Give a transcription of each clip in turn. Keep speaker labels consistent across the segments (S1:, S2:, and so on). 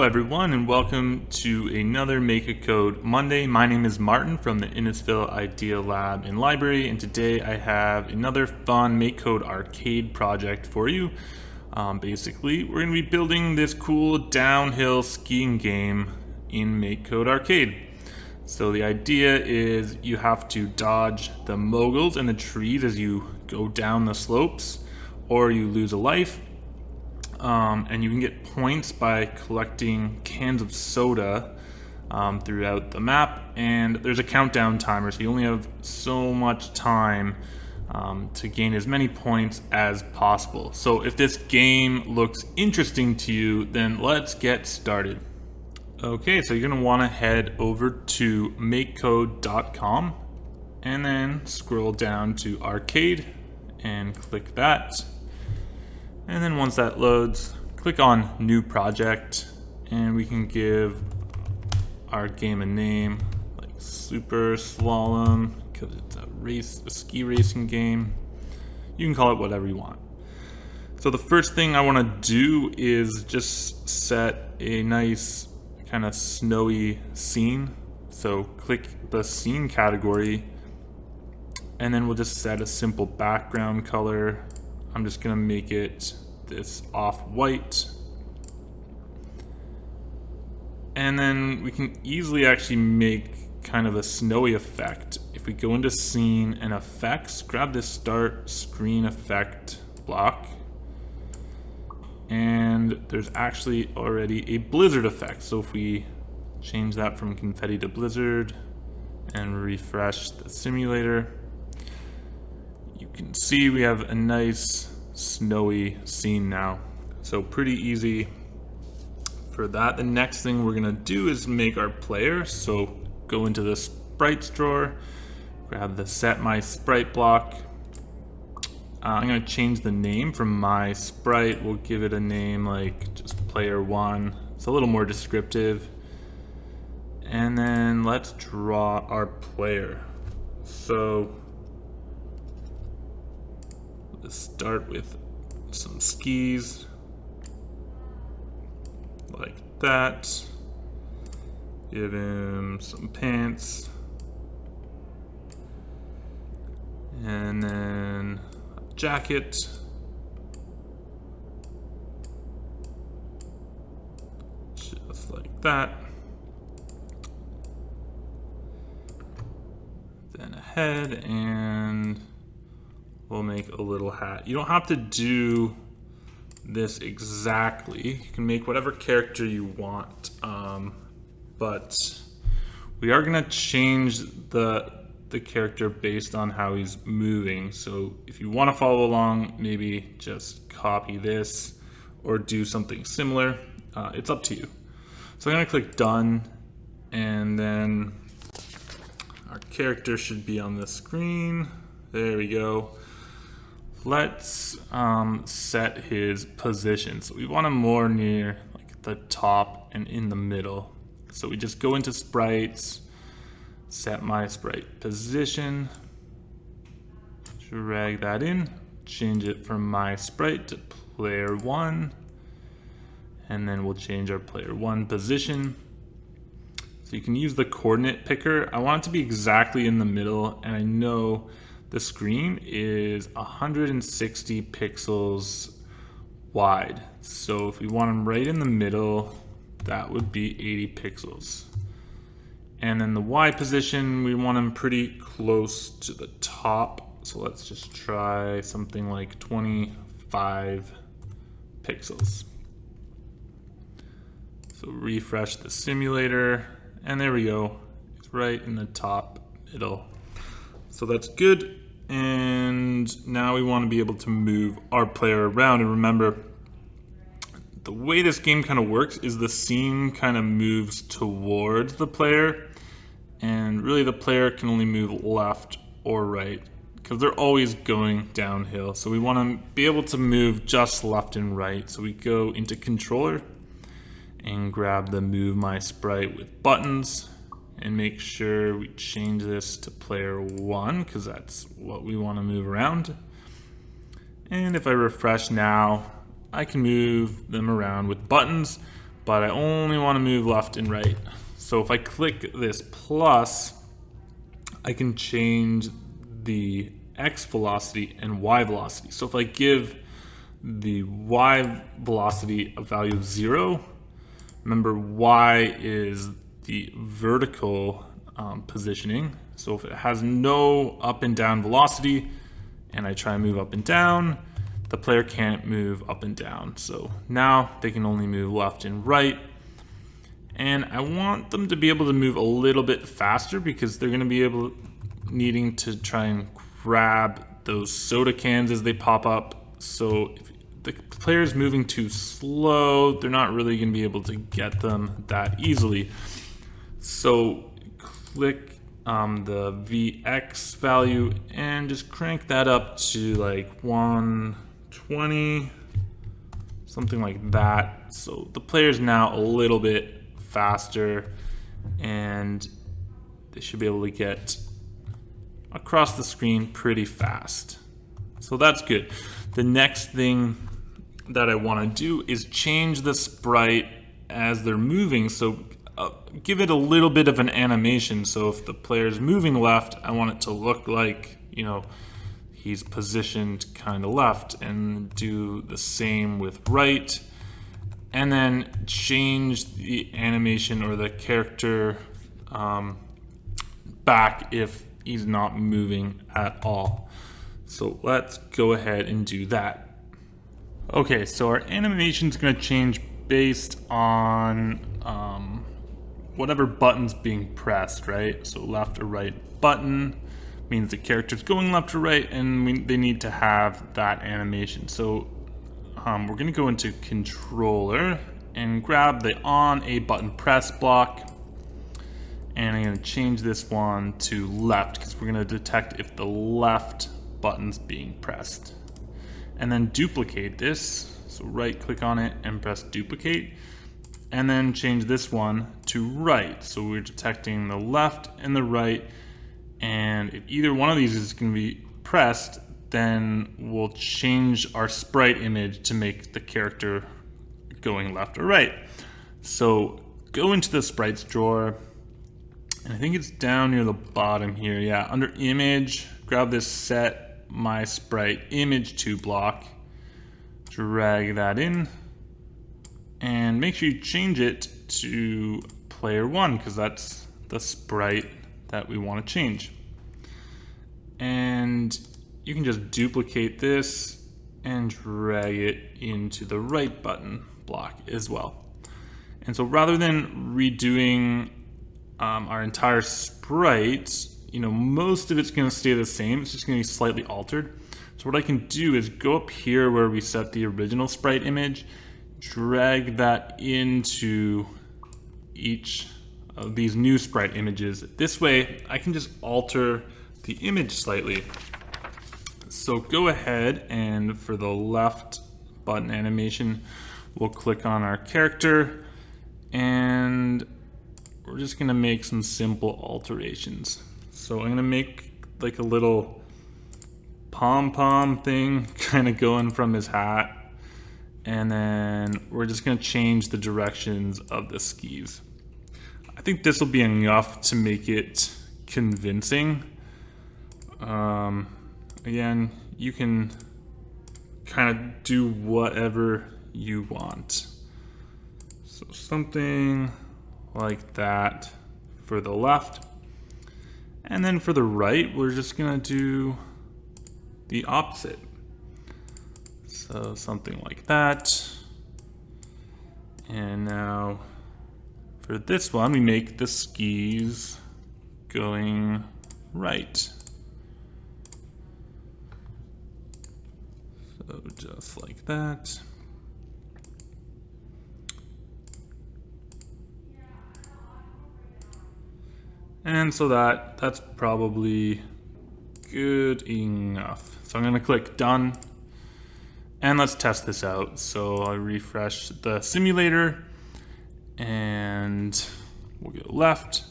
S1: everyone, and welcome to another Make a Code Monday. My name is Martin from the Innisfil Idea Lab and Library, and today I have another fun Make Code arcade project for you. Basically, we're going to be building this cool downhill skiing game in Make Code Arcade. So the idea is you have to dodge the moguls and the trees as you go down the slopes, or you lose a life. And you can get points by collecting cans of soda throughout the map, and there's a countdown timer, so you only have so much time to gain as many points as possible. So if this game looks interesting to you, then let's get started. Okay, so you're going to want to head over to makecode.com and then scroll down to arcade and click that. And then once that loads, click on New Project, and we can give our game a name like Super Slalom because it's a ski racing game. You can call it whatever you want. So the first thing I want to do is just set a nice kind of snowy scene. So click the scene category, and then we'll just set a simple background color. I'm just gonna make it this off-white. And then we can easily actually make kind of a snowy effect. If we go into scene and effects, grab this start screen effect block. And there's actually already a blizzard effect. So if we change that from confetti to blizzard and refresh the simulator, you can see we have a nice snowy scene now. So pretty easy for that. The next thing we're gonna do is make our player. So go into the sprites drawer, grab the set my sprite block. I'm gonna change the name from my sprite. We'll give it a name like just player one. It's a little more descriptive. And then let's draw our player. So let's start with some skis, like that. Give him some pants. And then a jacket. Just like that. Then a head, and we'll make a little hat. You don't have to do this exactly. You can make whatever character you want, but we are gonna change the character based on how he's moving. So if you want to follow along, maybe just copy this or do something similar. It's up to you. So I'm gonna click done, and then our character should be on the screen. There we go. Let's set his position. So we want him more near like the top and in the middle. So we just go into sprites, set my sprite position, drag that in, change it from my sprite to player one, and then we'll change our player one position. So you can use the coordinate picker. I want it to be exactly in the middle, and I know the screen is 160 pixels wide. So if we want them right in the middle, that would be 80 pixels. And then the Y position, we want them pretty close to the top. So let's just try something like 25 pixels. So refresh the simulator, and there we go. It's right in the top middle. So that's good, and now we want to be able to move our player around. And remember, the way this game kind of works is the scene kind of moves towards the player, and really the player can only move left or right because they're always going downhill. So we want to be able to move just left and right. So we go into controller and grab the move my sprite with buttons, and make sure we change this to player one because that's what we want to move around. And if I refresh now, I can move them around with buttons, but I only want to move left and right. So if I click this plus, I can change the X velocity and Y velocity. So if I give the Y velocity a value of 0, remember Y is the vertical positioning. So if it has no up and down velocity and I try and move up and down, the player can't move up and down. So now they can only move left and right. And I want them to be able to move a little bit faster because they're going to be needing to try and grab those soda cans as they pop up. So if the player's moving too slow, they're not really going to be able to get them that easily. So click the VX value and just crank that up to like 120, something like that. So the player's now a little bit faster and they should be able to get across the screen pretty fast. So that's good. The next thing that I want to do is change the sprite as they're moving. So give it a little bit of an animation. So if the player's moving left, I want it to look like, you know, he's positioned kind of left, and do the same with right. And then change the animation or the character back if he's not moving at all. So let's go ahead and do that. Okay, so our animation is going to change based on whatever button's being pressed, right? So left or right button means the character's going left or right, and they need to have that animation. So we're going to go into controller and grab the on a button press block, and I'm going to change this one to left because we're going to detect if the left button's being pressed. And then duplicate this, so right click on it and press duplicate, and then change this one to right. So we're detecting the left and the right, and if either one of these is going to be pressed, then we'll change our sprite image to make the character going left or right. So go into the sprites drawer, and I think it's down near the bottom here. Yeah, under image, grab this set my sprite image to block, drag that in, and make sure you change it to player 1 because that's the sprite that we want to change. And you can just duplicate this and drag it into the right button block as well. And so rather than redoing our entire sprite, you know, most of it's going to stay the same. It's just going to be slightly altered. So what I can do is go up here where we set the original sprite image, drag that into each of these new sprite images. This way I can just alter the image slightly. So go ahead, and for the left button animation, we'll click on our character, and we're just gonna make some simple alterations. So I'm gonna make like a little pom-pom thing kind of going from his hat, and then we're just gonna change the directions of the skis. I think this will be enough to make it convincing. Again, you can kind of do whatever you want. So something like that for the left. And then for the right, we're just gonna do the opposite. So something like that. And now for this one, we make the skis going right. So just like that. And so that's probably good enough. So I'm gonna click done, and let's test this out. So I'll refresh the simulator, and we'll go left,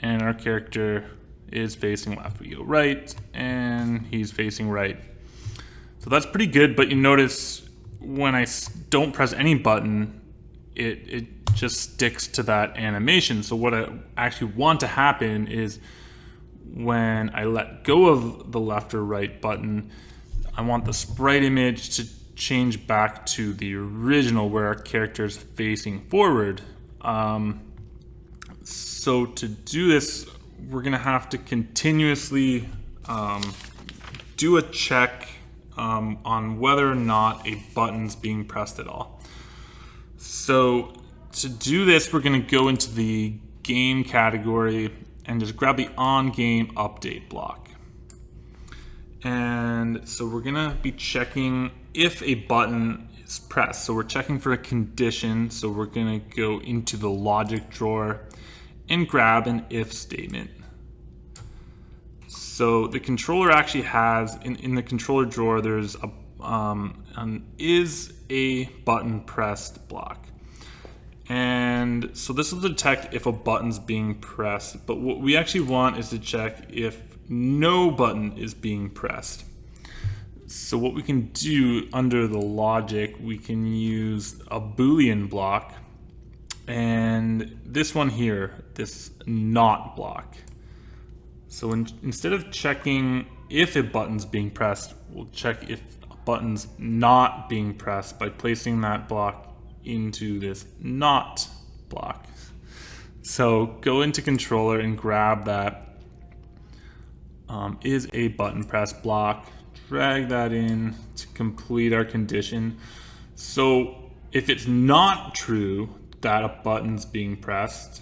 S1: and our character is facing left. We go right, and he's facing right. So that's pretty good, but you notice when I don't press any button, it just sticks to that animation. So what I actually want to happen is when I let go of the left or right button, I want the sprite image to change back to the original where our character is facing forward. So to do this, we're gonna have to continuously do a check on whether or not a button's being pressed at all. So to do this, we're gonna go into the game category and just grab the on game update block. And so we're gonna be checking if a button is pressed. So we're checking for a condition. So we're gonna go into the logic drawer and grab an if statement. So the controller actually has, in the controller drawer, there's an is a button pressed block. And so this will detect if a button's being pressed, but what we actually want is to check if no button is being pressed. So what we can do under the logic, we can use a Boolean block, and this one here, this not block. So instead of checking if a button's being pressed, we'll check if a button's not being pressed by placing that block into this not block. So go into controller and grab that is a button press block, drag that in to complete our condition. So if it's not true that a button's being pressed,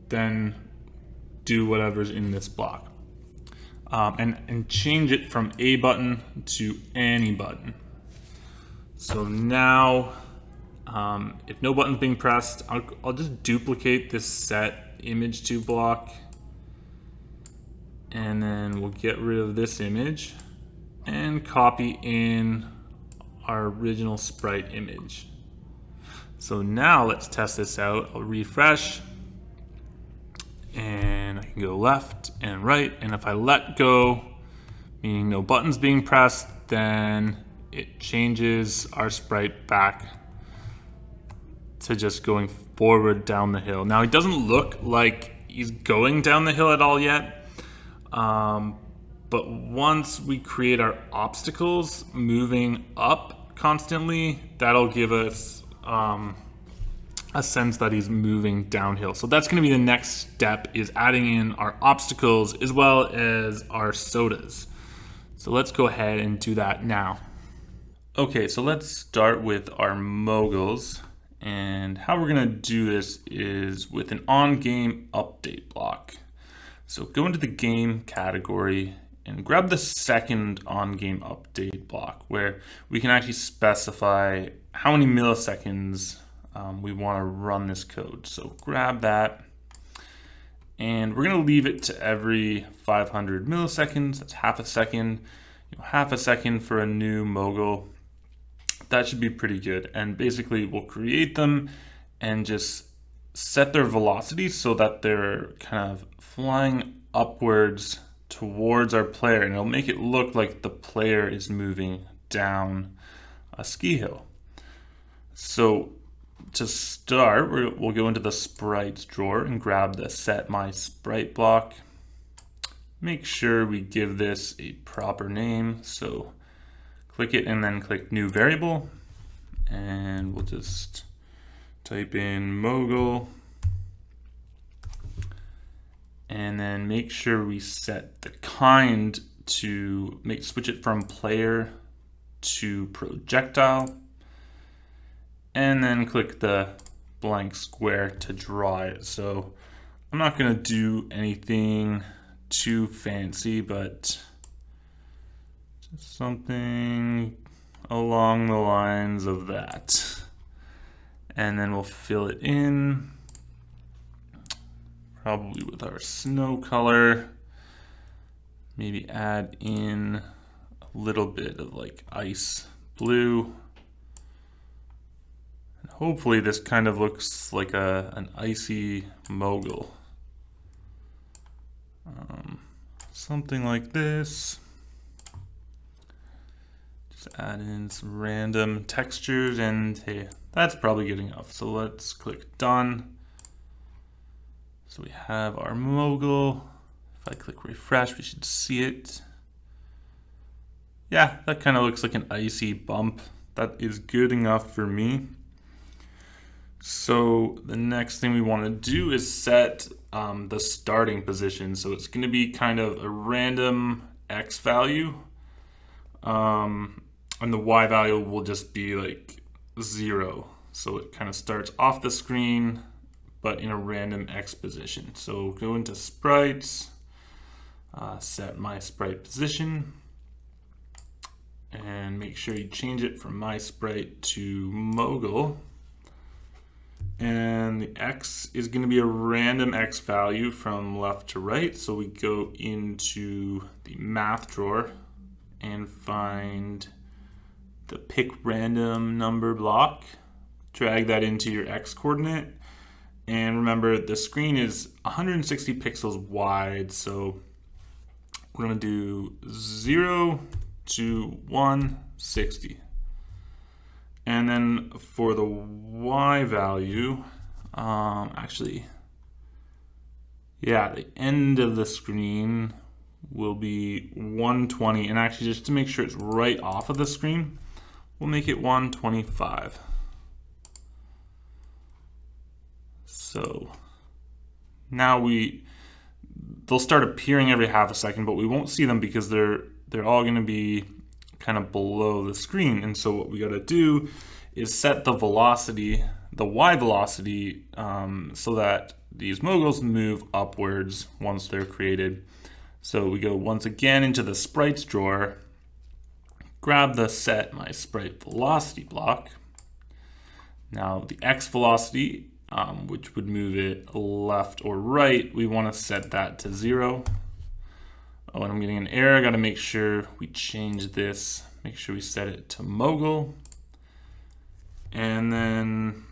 S1: then do whatever's in this block, and change it from a button to any button. So now if no button's being pressed, I'll just duplicate this set image to block, and then we'll get rid of this image and copy in our original sprite image. So now let's test this out. I'll refresh, and I can go left and right, and if I let go, meaning no buttons being pressed, then it changes our sprite back to just going forward down the hill. Now, he doesn't look like he's going down the hill at all yet, but once we create our obstacles moving up constantly, that'll give us a sense that he's moving downhill. So that's going to be the next step, is adding in our obstacles as well as our sodas. So let's go ahead and do that now. Okay, so let's start with our moguls. And how we're gonna do this is with an on-game update block. So go into the game category and grab the second on-game update block, where we can actually specify how many milliseconds we want to run this code. So grab that, and we're gonna leave it to every 500 milliseconds. That's half a second. Half a second for a new mogul. That should be pretty good. And basically we'll create them and just set their velocity so that they're kind of flying upwards towards our player, and it'll make it look like the player is moving down a ski hill. So to start, we'll go into the sprites drawer and grab the set my sprite block. Make sure we give this a proper name. So click it and then click new variable, and we'll just type in mogul, and then make sure we set the kind to switch it from player to projectile, and then click the blank square to draw it. So I'm not going to do anything too fancy, but something along the lines of that. And then we'll fill it in, probably with our snow color. Maybe add in a little bit of like ice blue. And hopefully this kind of looks like an icy mogul. Something like this. Add in some random textures, and hey, That's probably good enough. So let's click done. So we have our mogul. If I click refresh, we should see it. Yeah, that kind of looks like an icy bump. That is good enough for me. So the next thing we want to do is set the starting position. So it's going to be kind of a random X value. And the Y value will just be like 0. So it kind of starts off the screen, but in a random X position. So go into sprites, set my sprite position, and make sure you change it from my sprite to mogul. And the X is going to be a random X value from left to right. So we go into the math drawer and find the pick random number block, drag that into your X coordinate. And remember, the screen is 160 pixels wide. So we're going to do 0 to 160. And then for the Y value, the end of the screen will be 120. And actually, just to make sure it's right off of the screen, we'll make it 125. So now they'll start appearing every half a second, but we won't see them because they're all going to be kind of below the screen. And so what we got to do is set the velocity, the Y velocity, so that these moguls move upwards once they're created. So we go once again into the sprites drawer, grab the set my sprite velocity block. Now the X velocity, which would move it left or right, we want to set that to 0. Oh, and I'm getting an error. I got to make sure we change this. Make sure we set it to mogul. And then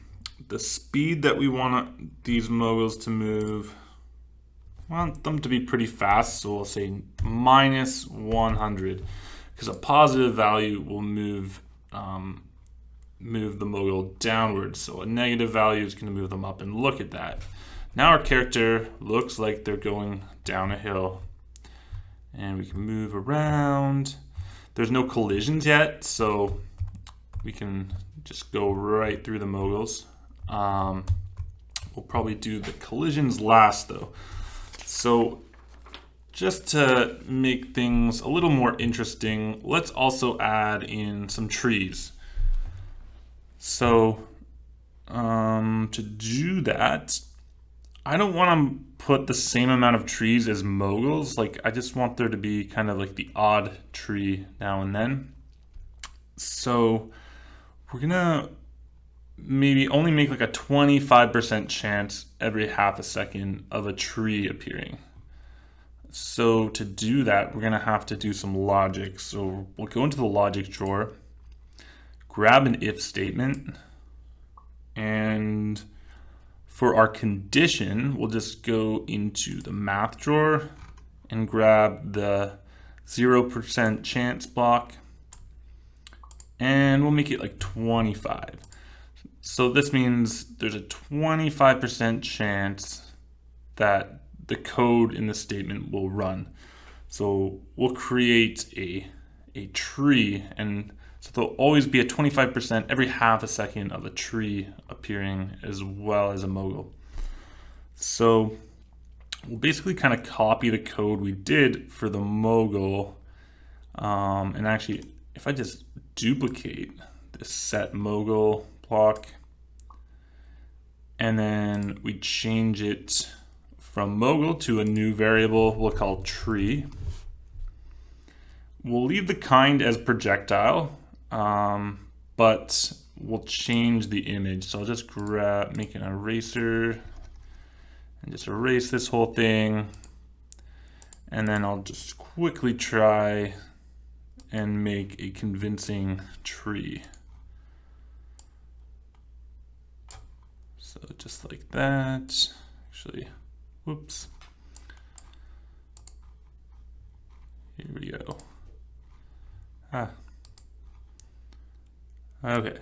S1: the speed that we want these moguls to move, we want them to be pretty fast. So we'll say minus 100, because a positive value will move the mogul downwards. So a negative value is going to move them up. And look at that. Now our character looks like they're going down a hill. And we can move around. There's no collisions yet, so we can just go right through the moguls. We'll probably do the collisions last though. So just to make things a little more interesting, let's also add in some trees. So to do that, I don't want to put the same amount of trees as moguls. Like, I just want there to be kind of like the odd tree now and then. So we're gonna maybe only make like a 25% chance every half a second of a tree appearing. So to do that, we're gonna have to do some logic. So we'll go into the logic drawer, grab an if statement, and for our condition, we'll just go into the math drawer and grab the 0% chance block, and we'll make it like 25. So this means there's a 25% chance that the code in the statement will run. So we'll create a tree, and so there'll always be a 25% every half a second of a tree appearing as well as a mogul. So we'll basically kind of copy the code we did for the mogul. And actually, if I just duplicate this set mogul block, and then we change it from mogul to a new variable we'll call tree. We'll leave the kind as projectile, but we'll change the image. So I'll just make an eraser and just erase this whole thing. And then I'll just quickly try and make a convincing tree. So just like that. Actually, whoops. Here we go. Okay.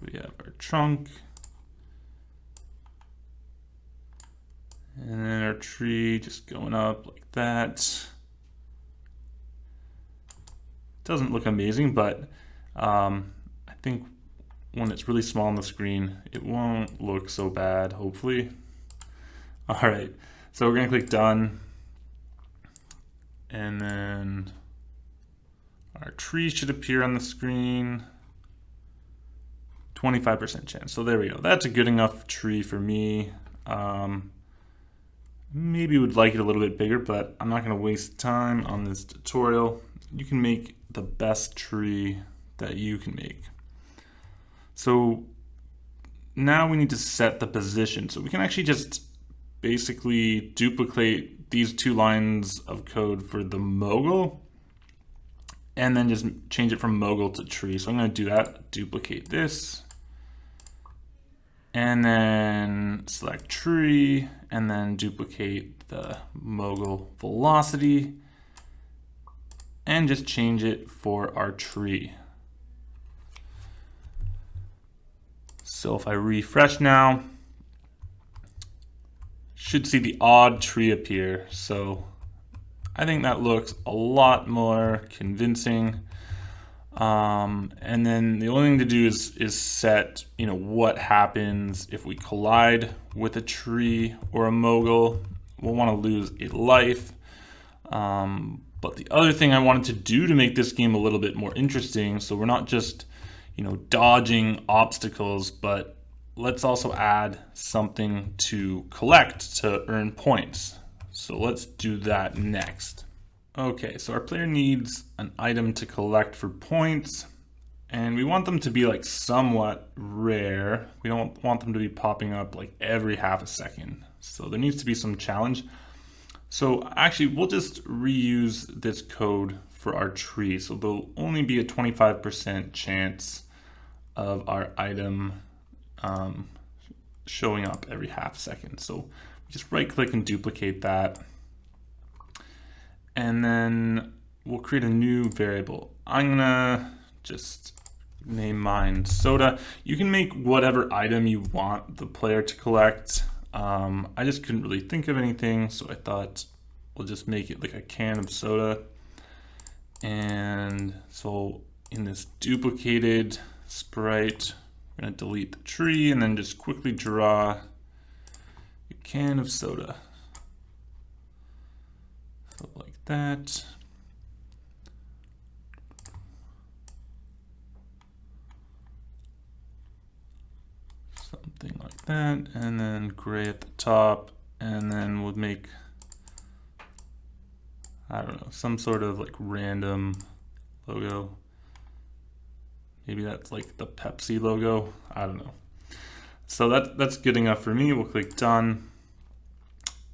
S1: So we have our trunk. And then our tree just going up like that. Doesn't look amazing, but I think when it's really small on the screen, it won't look so bad, hopefully. All right, so we're gonna click done. And then our tree should appear on the screen. 25% chance, so there we go. That's a good enough tree for me. Maybe would like it a little bit bigger, but I'm not gonna waste time on this tutorial. You can make the best tree that you can make. So now we need to set the position. So we can actually just basically duplicate these 2 lines of code for the mogul and then just change it from mogul to tree. So I'm gonna do that, duplicate this, and then select tree, and then duplicate the mogul velocity, and just change it for our tree. So if I refresh now, should see the odd tree appear. So I think that looks a lot more convincing. And then the only thing to do is set, what happens if we collide with a tree or a mogul. We'll want to lose a life. But the other thing I wanted to do to make this game a little bit more interesting, so we're not just, dodging obstacles, but let's also add something to collect to earn points. So let's do that next. Okay, so our player needs an item to collect for points, and we want them to be like somewhat rare. We don't want them to be popping up like every half a second. So there needs to be some challenge. So actually we'll just reuse this code for our tree. So there'll only be a 25% chance of our item showing up every half second. So just right click and duplicate that. And then we'll create a new variable. I'm gonna just name mine soda. You can make whatever item you want the player to collect. I just couldn't really think of anything, so I thought we'll just make it like a can of soda. And so in this duplicated sprite, we're gonna delete the tree and then just quickly draw a can of soda. So like that. Something like that, and then gray at the top, and then we'll make, I don't know, some sort of like random logo. Maybe that's like the Pepsi logo, I don't know. So that's good enough for me. We'll click done.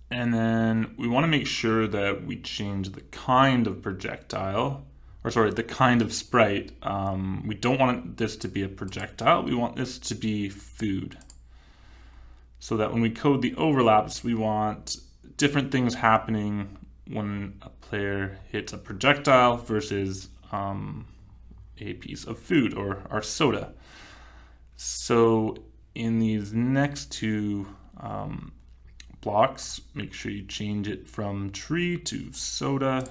S1: And then we want to make sure that we change the kind of projectile, or sorry, the kind of sprite. We don't want this to be a projectile. We want this to be food. So that when we code the overlaps, we want different things happening when a player hits a projectile versus a piece of food or our soda. So in these next 2 blocks, make sure you change it from tree to soda.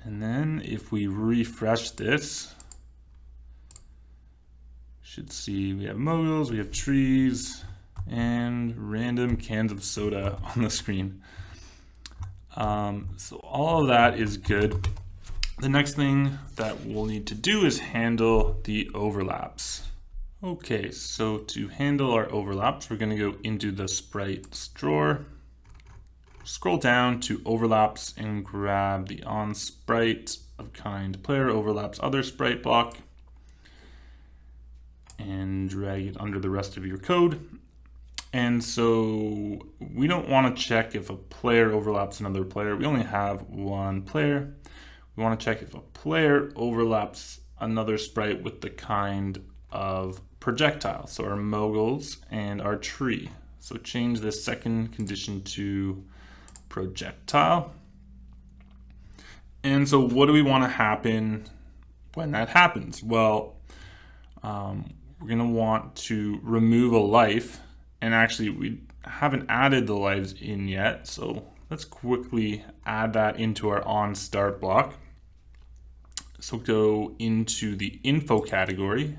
S1: And then if we refresh this, should see we have moguls, we have trees, and random cans of soda on the screen. So all of that is good. The next thing that we'll need to do is handle the overlaps. Okay, so to handle our overlaps, we're going to go into the sprites drawer, scroll down to overlaps, and grab the on sprite of kind player overlaps other sprite block, and drag it under the rest of your code. And so we don't want to check if a player overlaps another player. We only have one player. We want to check if a player overlaps another sprite with the kind of projectile, so our moguls and our tree. So change the second condition to projectile. And so what do we want to happen when that happens? Well, we're going to want to remove a life. And actually, we haven't added the lives in yet. So let's quickly add that into our on start block. So go into the info category,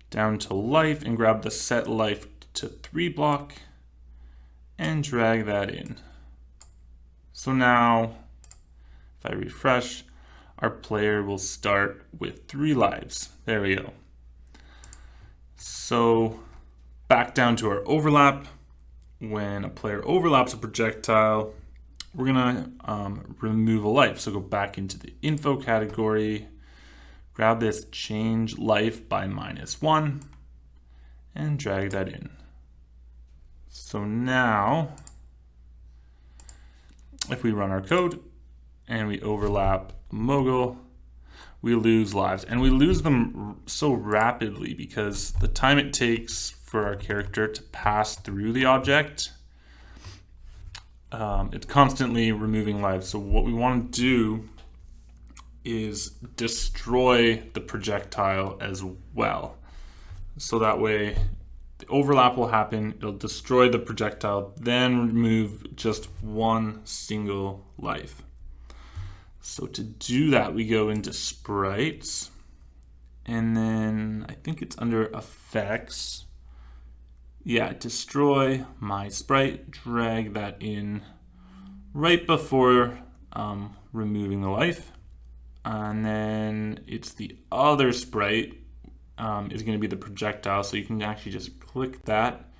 S1: down to life, and grab the set life to 3 block and drag that in. So now, if I refresh, our player will start with 3 lives. There we go. So back down to our overlap. When a player overlaps a projectile, we're gonna remove a life. So go back into the info category, grab this change life by -1 and drag that in. So now, if we run our code and we overlap Mogul, we lose lives, and we lose them so rapidly because the time it takes for our character to pass through the object, it's constantly removing lives. So what we want to do is destroy the projectile as well. So that way the overlap will happen, it'll destroy the projectile, then remove just 1 single life. So to do that, we go into Sprites, and then I think it's under Effects. Yeah, destroy my sprite, drag that in right before removing the life. And then it's the other sprite is going to be the projectile. So you can actually just click that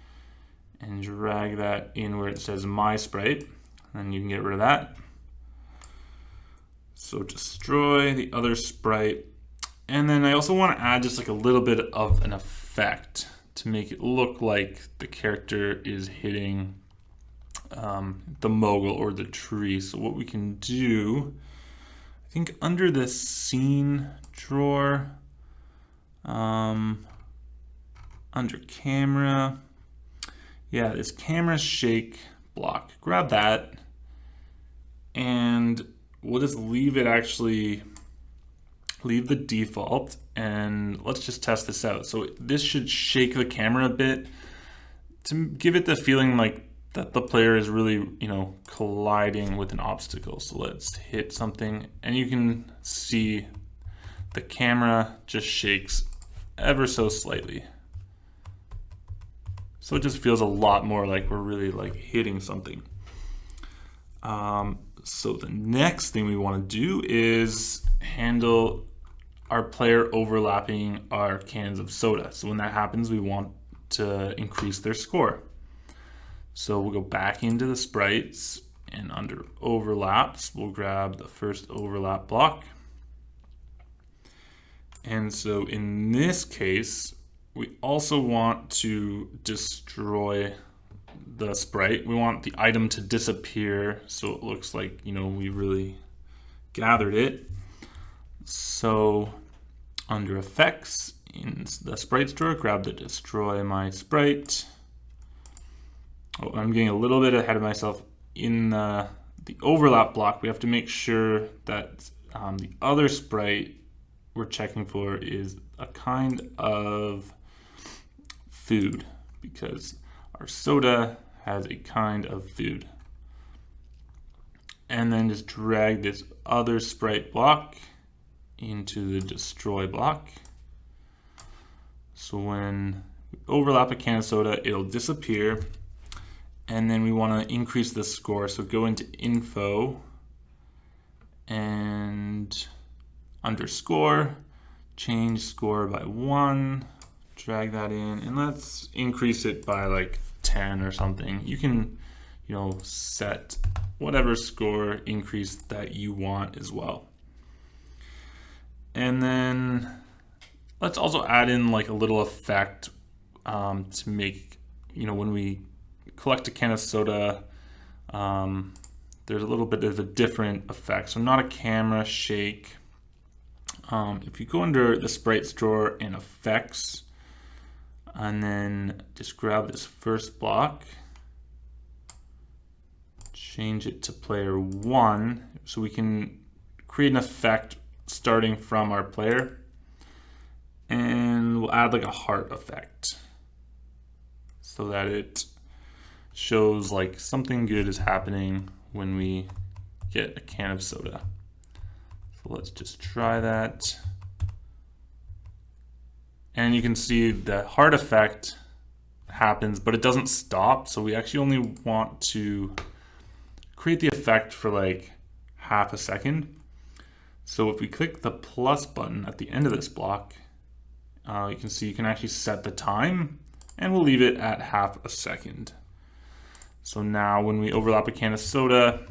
S1: and drag that in where it says my sprite, and you can get rid of that. So destroy the other sprite. And then I also want to add just like a little bit of an effect to make it look like the character is hitting the mogul or the tree. So what we can do, I think under the scene drawer, under camera, yeah, this camera shake block, grab that, and we'll just leave the default, and let's just test this out. So this should shake the camera a bit to give it the feeling like that the player is really, colliding with an obstacle. So let's hit something, and you can see the camera just shakes ever so slightly. So it just feels a lot more like we're really like hitting something. So the next thing we want to do is handle our player overlapping our cans of soda. So when that happens, we want to increase their score. So we'll go back into the sprites, and under overlaps, we'll grab the first overlap block. And so in this case, we also want to destroy the sprite. We want the item to disappear so it looks like, we really gathered it. So under effects in the sprites drawer, grab the destroy my sprite. Oh, I'm getting a little bit ahead of myself. In the overlap block, we have to make sure that the other sprite we're checking for is a kind of food, because our soda has a kind of food. And then just drag this other sprite block into the destroy block. So when we overlap a can of soda, it'll disappear. And then we want to increase the score. So go into info and underscore, change score by 1, drag that in, and let's increase it by like 10 or something. You can, set whatever score increase that you want as well. And then let's also add in like a little effect to make, when we collect a can of soda, there's a little bit of a different effect. So not a camera shake. If you go under the sprites drawer and effects, and then just grab this first block, change it to player 1, so we can create an effect starting from our player. And we'll add like a heart effect so that it shows like something good is happening when we get a can of soda. So let's just try that. And you can see the heart effect happens, but it doesn't stop. So we actually only want to create the effect for like half a second. So if we click the plus button at the end of this block, you can see you can actually set the time, and we'll leave it at half a second. So now when we overlap a can of soda,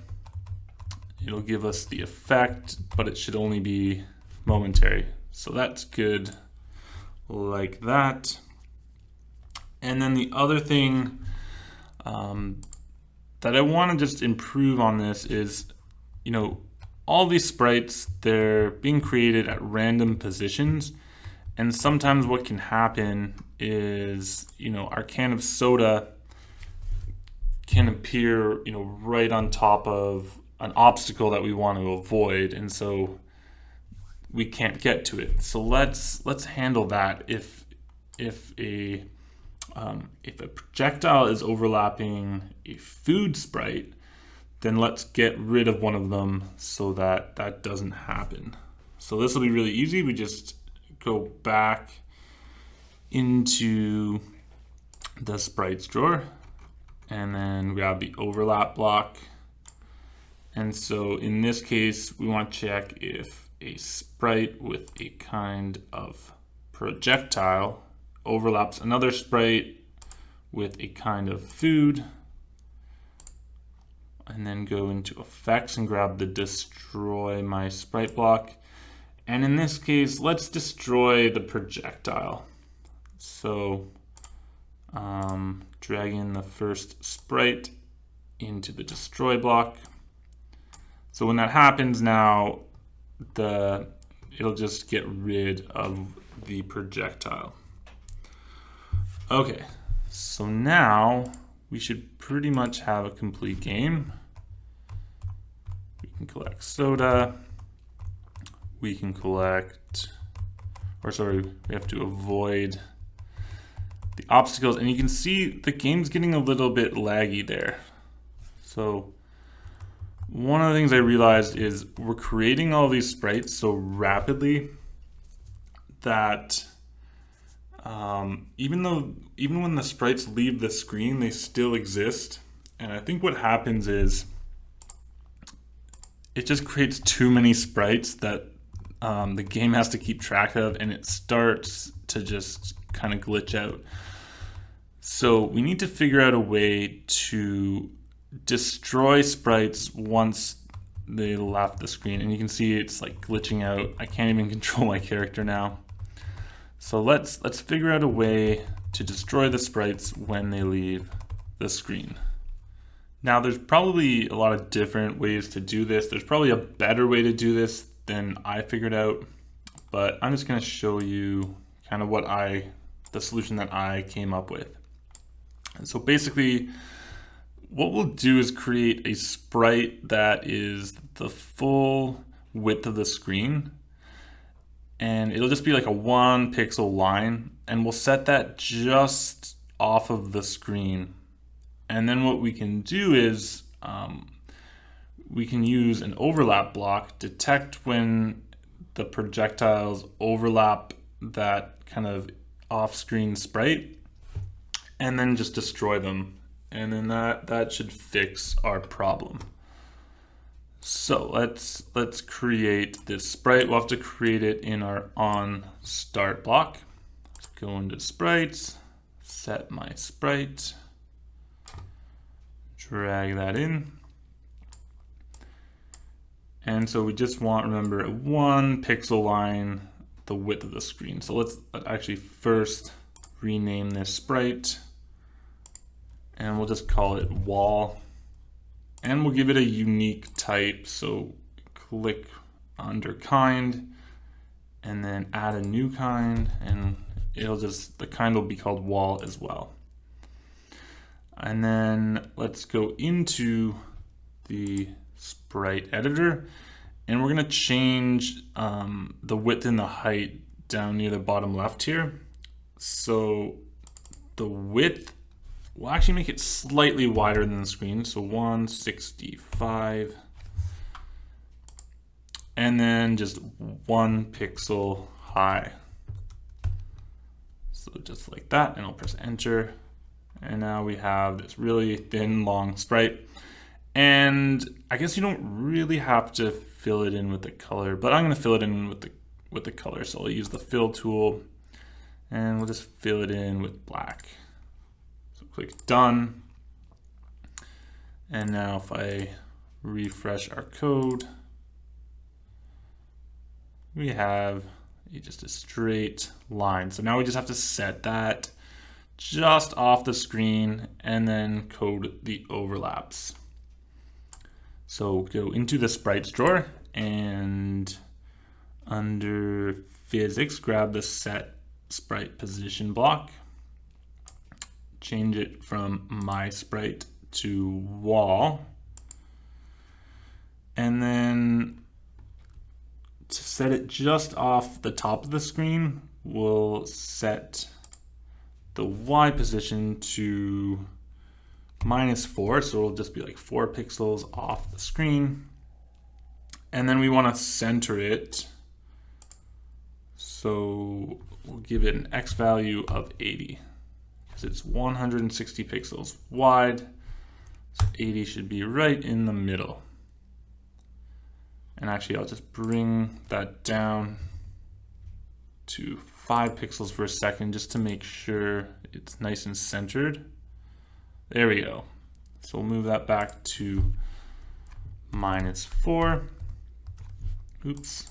S1: it'll give us the effect, but it should only be momentary. So that's good, like that. And then the other thing that I want to just improve on this is, all these sprites, they're being created at random positions. And sometimes what can happen is, our can of soda can appear, right on top of an obstacle that we want to avoid. And so we can't get to it. So let's handle that. If a projectile is overlapping a food sprite, then let's get rid of one of them so that that doesn't happen. So this will be really easy. We just go back into the sprites drawer and then grab the overlap block. And so in this case, we want to check if a sprite with a kind of projectile overlaps another sprite with a kind of food, and then go into effects and grab the destroy my sprite block. And in this case, let's destroy the projectile. So drag in the first sprite into the destroy block. So when that happens now, it'll just get rid of the projectile. Okay, so now we should pretty much have a complete game. We can collect soda. We can collect, we have to avoid the obstacles. And you can see the game's getting a little bit laggy there. So one of the things I realized is we're creating all these sprites so rapidly that even when the sprites leave the screen, they still exist. And I think what happens is it just creates too many sprites that the game has to keep track of, and it starts to just kind of glitch out. So we need to figure out a way to destroy sprites once they left the screen. And you can see it's like glitching out. I can't even control my character now. So let's figure out a way to destroy the sprites when they leave the screen. Now there's probably a lot of different ways to do this. There's probably a better way to do this than I figured out, but I'm just going to show you kind of the solution that I came up with. And so basically what we'll do is create a sprite that is the full width of the screen, and it'll just be like a 1 pixel line, and we'll set that just off of the screen. And then what we can do is we can use an overlap block, detect when the projectiles overlap that kind of off-screen sprite, and then just destroy them. And then that should fix our problem. So let's create this sprite. We'll have to create it in our on start block. Let's go into sprites, set my sprite, drag that in. And so we just want, remember, a 1 pixel line, the width of the screen. So let's actually first rename this sprite, and we'll just call it wall. And we'll give it a unique type. So click under kind and then add a new kind, and the kind will be called wall as well. And then let's go into the sprite editor, and we're going to change the width and the height down near the bottom left here. So the width, we'll actually make it slightly wider than the screen. So 165. And then just 1 pixel high. So just like that, and I'll press enter. And now we have this really thin, long sprite. And I guess you don't really have to fill it in with the color, but I'm gonna fill it in with the color. So I'll use the fill tool and we'll just fill it in with black. So click done. And now if I refresh our code, we have just a straight line. So now we just have to set that just off the screen and then code the overlaps. So go into the sprites drawer and under physics, grab the set sprite position block, change it from my sprite to wall, and then to set it just off the top of the screen, we'll set the Y position to -4, so it'll just be like 4 pixels off the screen. And then we want to center it, so we'll give it an X value of 80 because it's 160 pixels wide, so 80 should be right in the middle. And actually, I'll just bring that down to 5 pixels for a second just to make sure it's nice and centered. There we go. So we'll move that back to -4. Oops.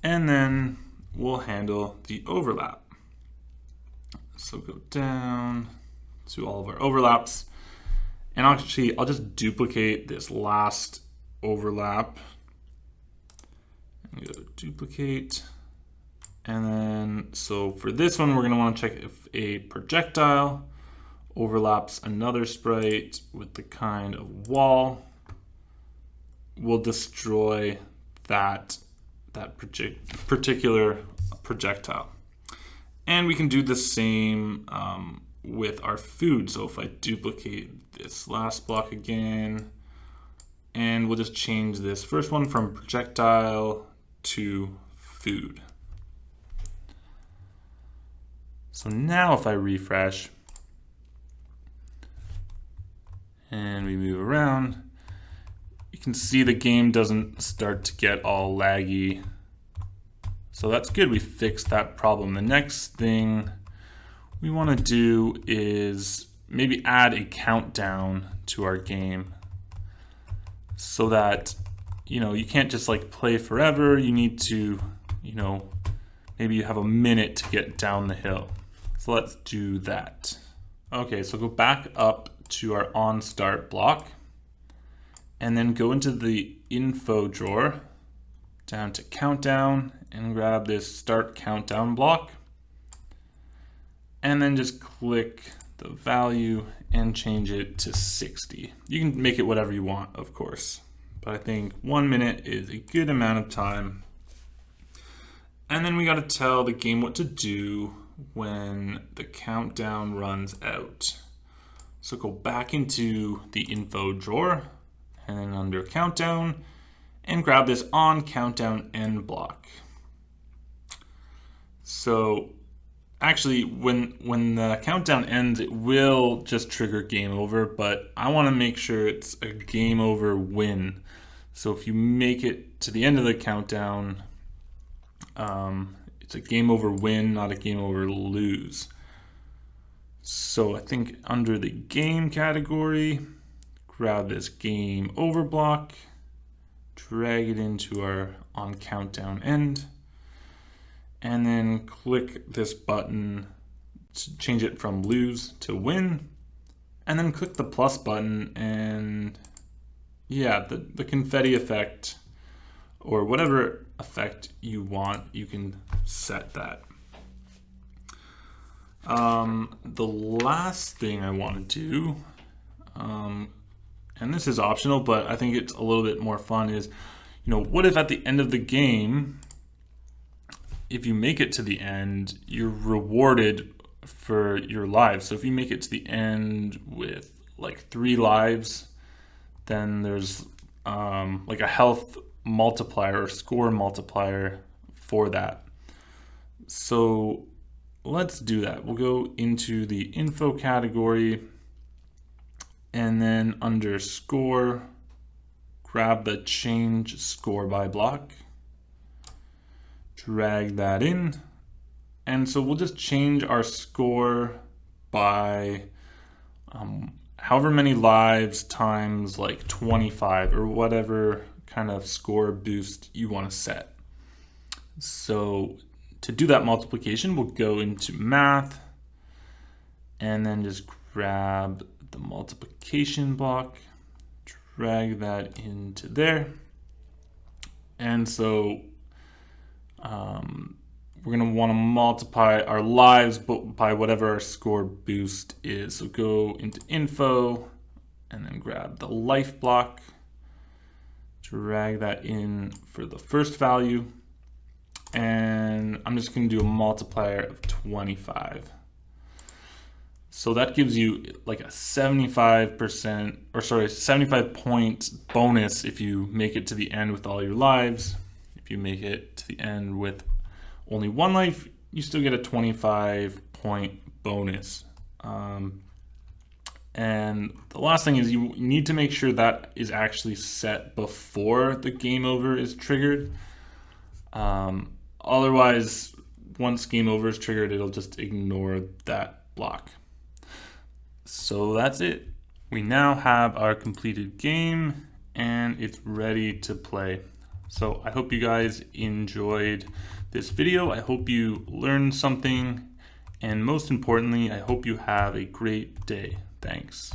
S1: And then we'll handle the overlap. So go down to all of our overlaps. And actually, I'll just duplicate this last overlap. Go duplicate. And then, so for this one, we're gonna wanna check if a projectile overlaps another sprite with the kind of wall, will destroy that particular projectile. And we can do the same with our food. So if I duplicate this last block again, and we'll just change this first one from projectile to food. So now if I refresh and we move around, you can see the game doesn't start to get all laggy. So that's good, we fixed that problem. The next thing we want to do is maybe add a countdown to our game so that, you know, you can't just like play forever. You need to, you know, maybe you have a minute to get down the hill. So let's do that. Okay, so go back up to our on start block and then go into the info drawer down to countdown and grab this start countdown block. And then just click the value and change it to 60. You can make it whatever you want, of course, but I think 1 minute is a good amount of time. And then we got to tell the game what to do when the countdown runs out. So go back into the info drawer and then under countdown and grab this on countdown end block. So actually, when the countdown ends, it will just trigger game over, but I want to make sure it's a game over win. So if you make it to the end of the countdown, it's a game over win, not a game over lose. So I think under the game category, grab this game over block, drag it into our on countdown end, and then click this button to change it from lose to win, and then click the plus button, and yeah, the confetti effect or whatever effect you want, you can set that. The last thing I want to do, and this is optional, but I think it's a little bit more fun, is, you know, what if at the end of the game if you make it to the end, you're rewarded for your lives. So if you make it to the end with like 3 lives, then there's like a health multiplier or score multiplier for that. So let's do that. We'll go into the info category, and then under score, grab the change score by block, drag that in. And so we'll just change our score by however many lives times like 25 or whatever kind of score boost you want to set. So to do that multiplication, we'll go into math and then just grab the multiplication block, drag that into there. And so we're going to want to multiply our lives by whatever our score boost is. So go into info and then grab the life block, drag that in for the first value. And I'm just going to do a multiplier of 25. So that gives you like a 75% 75 point bonus if you make it to the end with all your lives. If you make it to the end with only 1 life, you still get a 25 point bonus. And the last thing is you need to make sure that is actually set before the game over is triggered. Otherwise, once game over is triggered, it'll just ignore that block. So that's it. We now have our completed game and it's ready to play. So I hope you guys enjoyed this video. I hope you learned something, and most importantly, I hope you have a great day. Thanks.